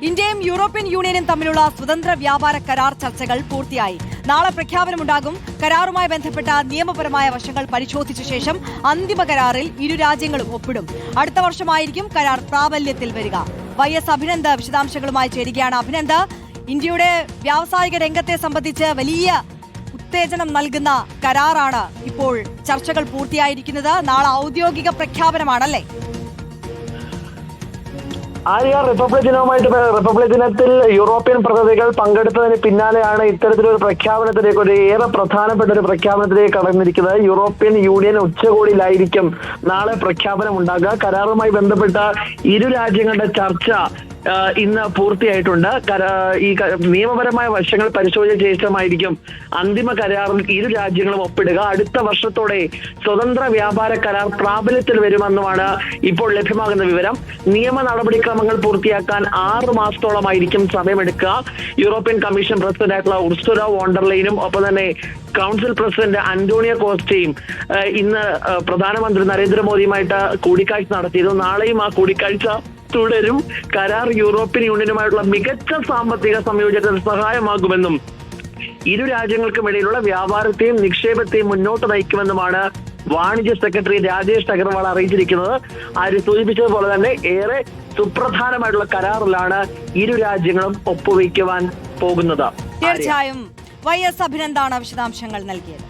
ഇന്ത്യയും യൂറോപ്യൻ യൂണിയനും തമ്മിലുള്ള സ്വതന്ത്ര വ്യാപാര കരാർ ചർച്ചകൾ പൂർത്തിയായി. നാളെ പ്രഖ്യാപനമുണ്ടാകും. കരാറുമായി ബന്ധപ്പെട്ട നിയമപരമായ വശങ്ങൾ പരിശോധിച്ച ശേഷം അന്തിമ കരാറിൽ ഇരു രാജ്യങ്ങളും ഒപ്പിടും. അടുത്ത വർഷമായിരിക്കും കരാർ പ്രാബല്യത്തിൽ വരിക. YS അഭിനന്ദ് വിശദാംശങ്ങളുമായി ചേരുകയാണ്. അഭിനന്ദ്, ഇന്ത്യയുടെ വ്യാവസായിക രംഗത്തെ സംബന്ധിച്ച് വലിയ ഉത്തേജനം നൽകുന്ന കരാറാണ് ഇപ്പോൾ ചർച്ചകൾ പൂർത്തിയായിരിക്കുന്നത്. നാളെ ഔദ്യോഗിക പ്രഖ്യാപനമാണല്ലേ? റിപ്പബ്ലിക് ദിനത്തിൽ യൂറോപ്യൻ പ്രതിനിധികൾ പങ്കെടുത്തതിന് പിന്നാലെയാണ് ഇത്തരത്തിലൊരു പ്രഖ്യാപനത്തിലേക്ക്, ഒരു ഏറെ പ്രധാനപ്പെട്ട ഒരു പ്രഖ്യാപനത്തിലേക്ക് കടന്നിരിക്കുന്നത്. യൂറോപ്യൻ യൂണിയൻ ഉച്ചകോടിയിലായിരിക്കും നാളെ പ്രഖ്യാപനം ഉണ്ടാകുക. കരാറുമായി ബന്ധപ്പെട്ട ഇരു രാജ്യങ്ങളുടെ ചർച്ച ഇന്ന് പൂർത്തിയായിട്ടുണ്ട്. ഈ നിയമപരമായ വശങ്ങൾ പരിശോധിച്ച ശേഷമായിരിക്കും അന്തിമ കരാറിൽ ഇരു രാജ്യങ്ങളും ഒപ്പിടുക. അടുത്ത വർഷത്തോടെ സ്വതന്ത്ര വ്യാപാര കരാർ പ്രാബല്യത്തിൽ വരുമെന്നുമാണ് ഇപ്പോൾ ലഭ്യമാകുന്ന വിവരം. നിയമ നടപടിക്രമങ്ങൾ പൂർത്തിയാക്കാൻ 6 മാസത്തോളമായിരിക്കും സമയമെടുക്കുക. യൂറോപ്യൻ കമ്മീഷൻ പ്രസിഡന്റായിട്ടുള്ള ഉർസുല വോണ്ടർലൈനും ഒപ്പം തന്നെ കൗൺസിൽ പ്രസിഡന്റ് അന്റോണിയോ കോസ്റ്റയും ഇന്ന് പ്രധാനമന്ത്രി നരേന്ദ്രമോദിയുമായിട്ട് കൂടിക്കാഴ്ച നടത്തിയിരുന്നു. നാളെയും ആ കൂടിക്കാഴ്ച തുടരും. കരാർ യൂറോപ്യൻ യൂണിയനുമായിട്ടുള്ള മികച്ച സാമ്പത്തിക സംയോജനത്തിന് സഹായമാകുമെന്നും ഇരു രാജ്യങ്ങൾക്കുമിടയിലുള്ള വ്യാപാരത്തെയും നിക്ഷേപത്തെയും മുന്നോട്ട് നയിക്കുമെന്നുമാണ് വാണിജ്യ സെക്രട്ടറി രാജേഷ് അഗർവാൾ അറിയിച്ചിരിക്കുന്നത്. ആര് സൂചിപ്പിച്ചതുപോലെ തന്നെ ഏറെ സുപ്രധാനമായിട്ടുള്ള കരാറിലാണ് ഇരു രാജ്യങ്ങളും ഒപ്പുവയ്ക്കുവാൻ പോകുന്നത്. തീർച്ചയായും YS അഭിനന്ദാണ് വിശദാംശങ്ങൾ നൽകിയത്.